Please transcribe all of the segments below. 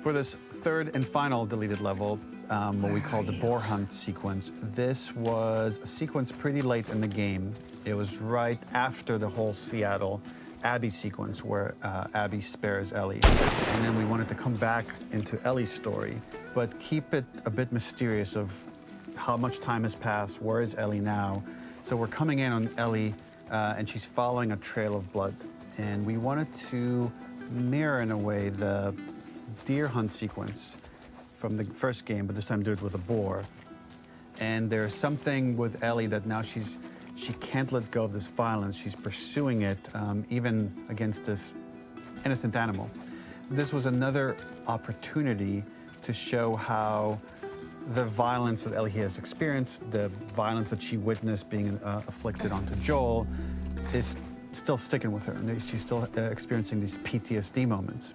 For this third and final deleted level, what we call the boar hunt sequence, this was a sequence pretty late in the game. It was right after the whole Seattle Abby sequence where Abby spares Ellie. And then we wanted to come back into Ellie's story, but keep it a bit mysterious of how much time has passed, where is Ellie now? So we're coming in on Ellie and she's following a trail of blood. And we wanted to mirror in a way the deer hunt sequence from the first game, but this time do it with a boar. And there's something with Ellie that now she can't let go of this violence. She's pursuing it, even against this innocent animal. This was another opportunity to show how the violence that Ellie has experienced, the violence that she witnessed being afflicted onto Joel, is still sticking with her, and she's still experiencing these PTSD moments.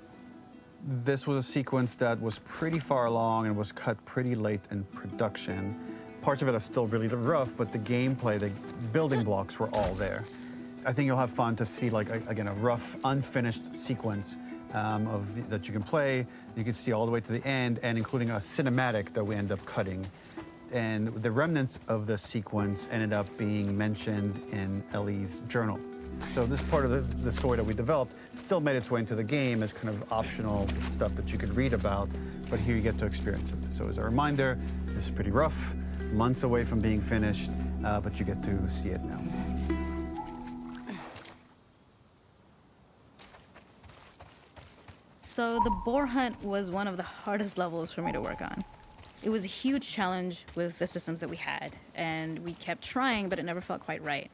This was a sequence that was pretty far along and was cut pretty late in production. Parts of it are still really rough, but the gameplay, the building blocks were all there. I think you'll have fun to see, like, again, a rough, unfinished sequence that you can play. You can see all the way to the end, and including a cinematic that we end up cutting. And the remnants of the sequence ended up being mentioned in Ellie's journal. So this part of the story that we developed still made its way into the game as kind of optional stuff that you could read about, but here you get to experience it. So as a reminder, this is pretty rough, months away from being finished, but you get to see it now. So the boar hunt was one of the hardest levels for me to work on. It was a huge challenge with the systems that we had, and we kept trying, but it never felt quite right.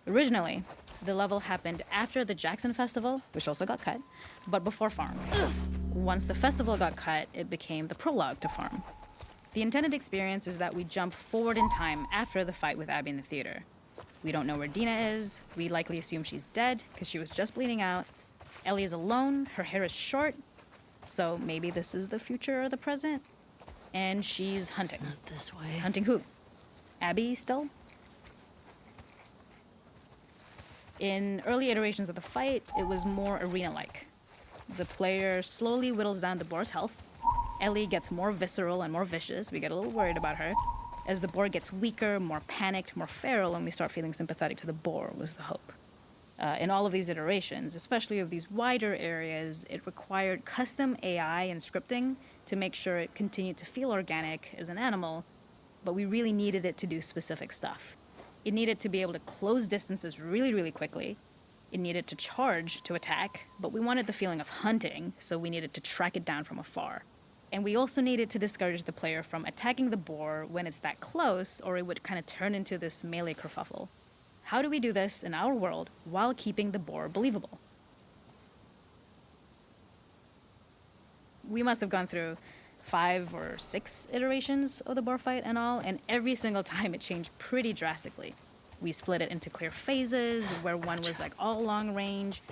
Originally, the level happened after the Jackson Festival, which also got cut, but before Farm. Once the festival got cut, it became the prologue to Farm. The intended experience is that we jump forward in time after the fight with Abby in the theater. We don't know where Dina is. We likely assume she's dead because she was just bleeding out. Ellie is alone. Her hair is short. So maybe this is the future or the present. And she's hunting. Not this way. Hunting who? Abby still? In early iterations of the fight, it was more arena-like. The player slowly whittles down the boar's health. Ellie gets more visceral and more vicious. We get a little worried about her. As the boar gets weaker, more panicked, more feral, and we start feeling sympathetic to the boar was the hope. In all of these iterations, especially of these wider areas, it required custom AI and scripting to make sure it continued to feel organic as an animal, but we really needed it to do specific stuff. It needed to be able to close distances really, really quickly. It needed to charge to attack, but we wanted the feeling of hunting, so we needed to track it down from afar. And we also needed to discourage the player from attacking the boar when it's that close, or it would kind of turn into this melee kerfuffle. How do we do this in our world while keeping the boar believable? We must have gone through 5 or 6 iterations of the boar fight and all, and every single time it changed pretty drastically. We split it into clear phases, where one was like all long range.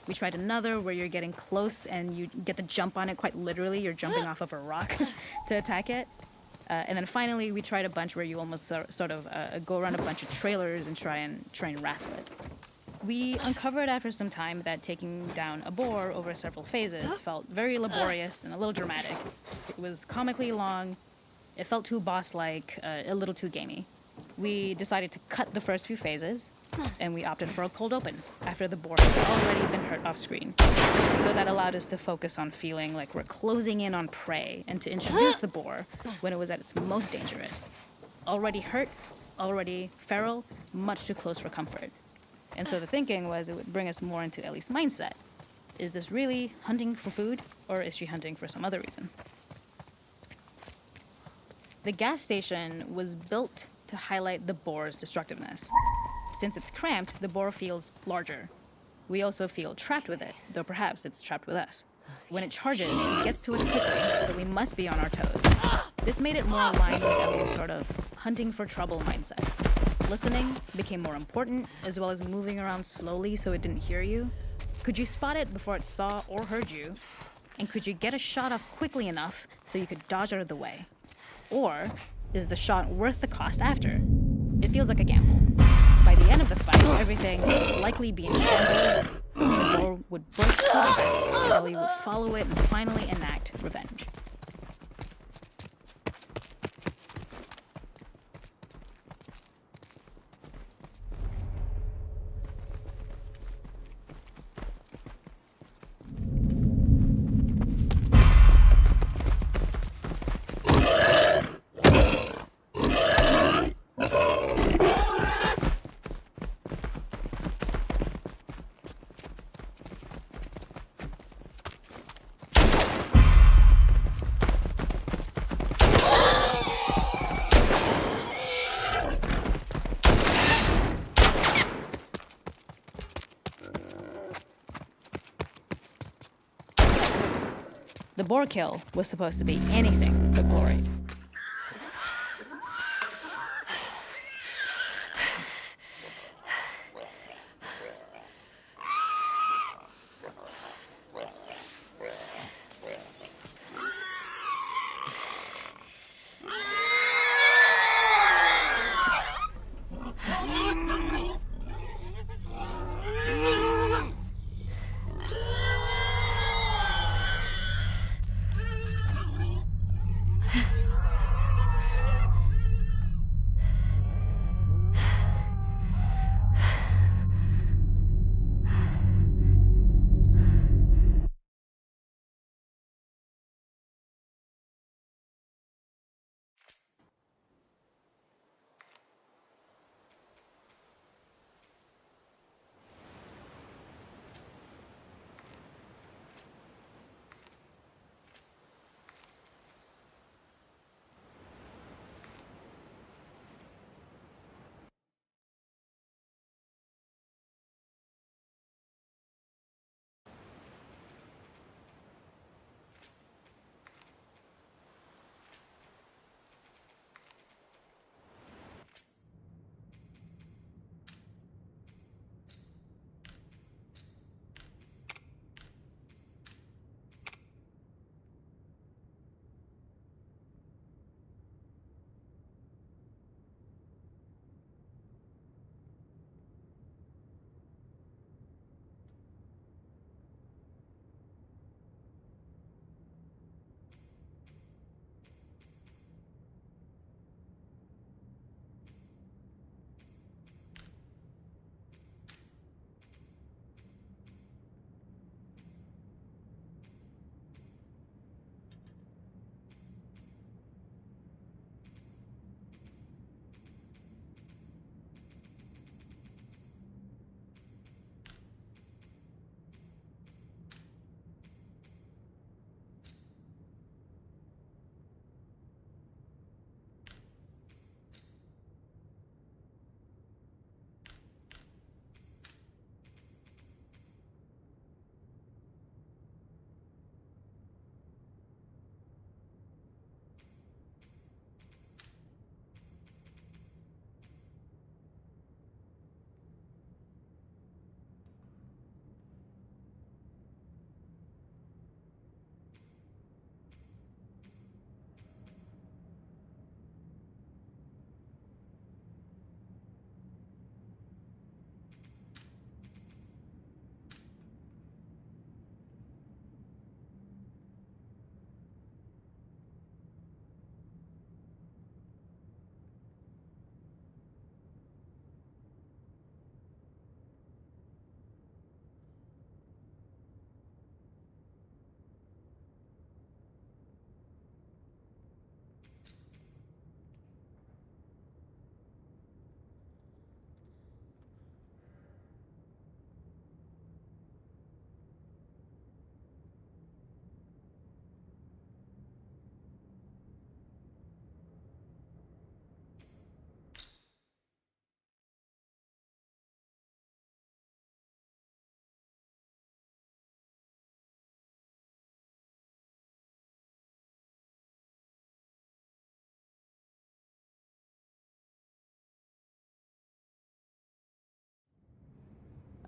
We tried another where you're getting close and you get the jump on it quite literally. You're jumping off of a rock to attack it. And then finally, we tried a bunch where you almost sort of go around a bunch of trailers and try and wrestle it. We uncovered after some time that taking down a boar over several phases felt very laborious and a little dramatic. It was comically long, it felt too boss-like, a little too gamey. We decided to cut the first few phases, and we opted for a cold open after the boar had already been hurt off screen. So that allowed us to focus on feeling like we're closing in on prey and to introduce the boar when it was at its most dangerous. Already hurt, already feral, much too close for comfort. And so the thinking was it would bring us more into Ellie's mindset. Is this really hunting for food, or is she hunting for some other reason? The gas station was built to highlight the boar's destructiveness. Since it's cramped, the boar feels larger. We also feel trapped with it, though perhaps it's trapped with us. When it charges, it gets to us quickly, so we must be on our toes. This made it more aligned with Ellie's sort of hunting for trouble mindset. Listening became more important, as well as moving around slowly so it didn't hear you. Could you spot it before it saw or heard you? And could you get a shot off quickly enough so you could dodge out of the way? Or is the shot worth the cost after? It feels like a gamble. By the end of the fight, everything would likely be in shambles. The the boar would burst through the back. Ellie would follow it and finally enact revenge. The boar kill was supposed to be anything but glory.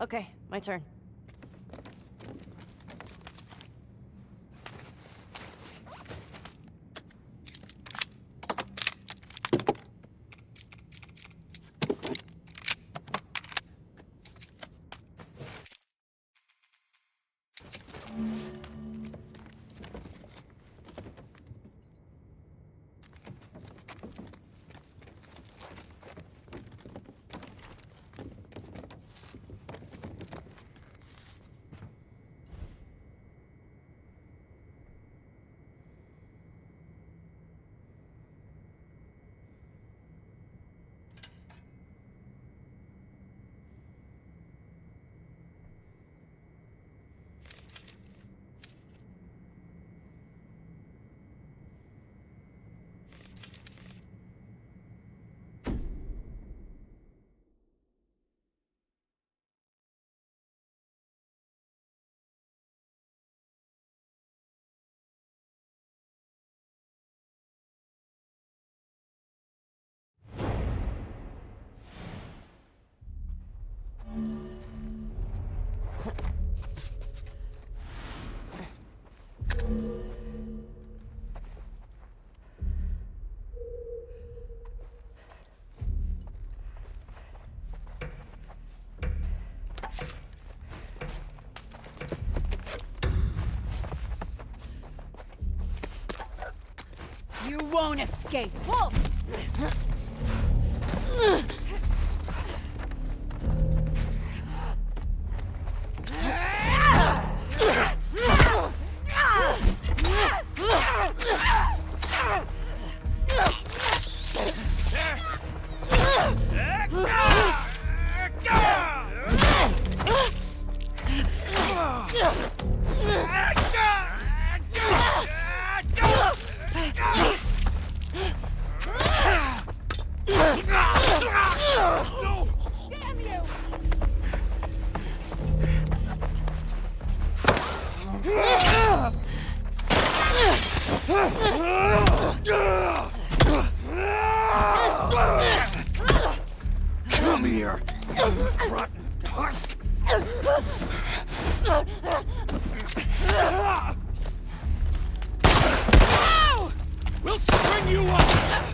Okay, my turn. You won't escape. Come here, you rotten husk! We'll string you up!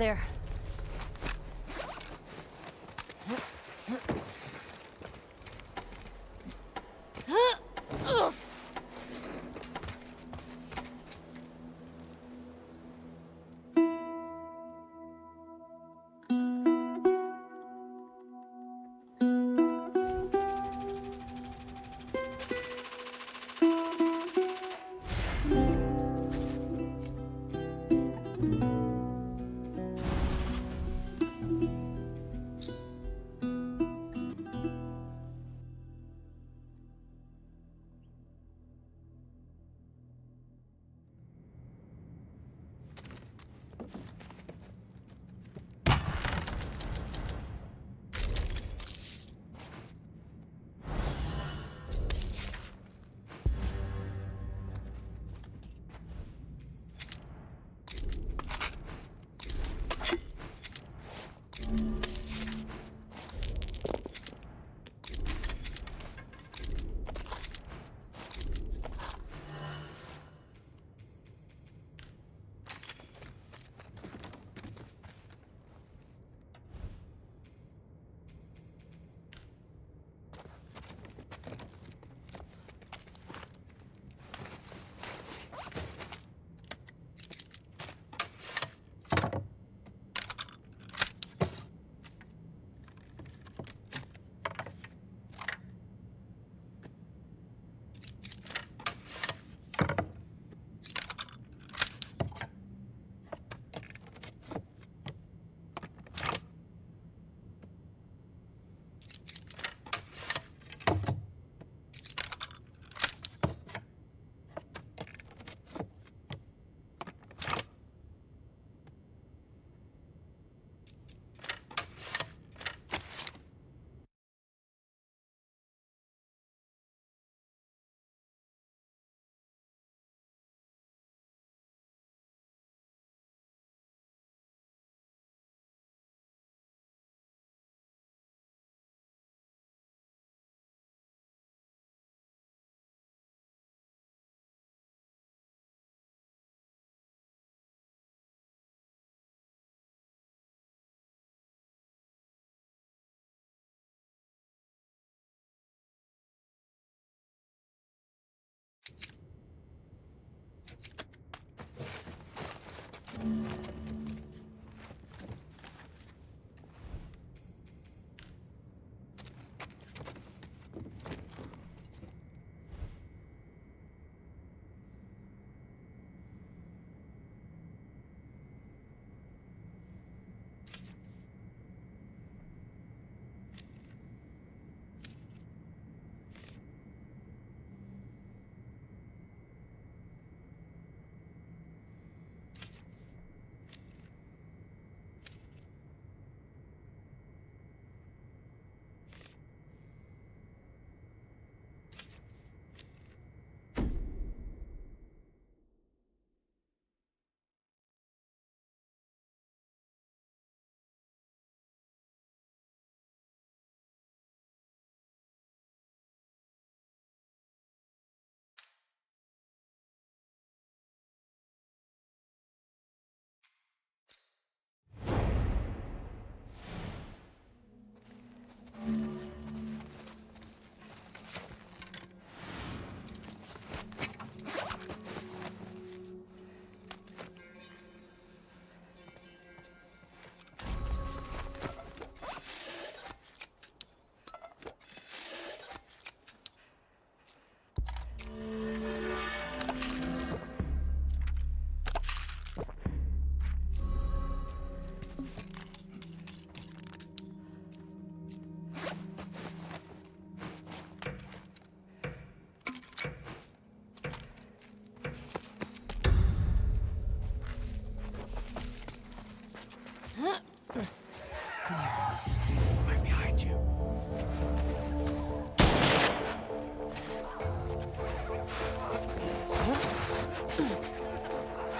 There.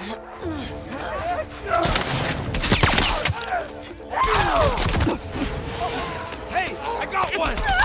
Hey, I got one!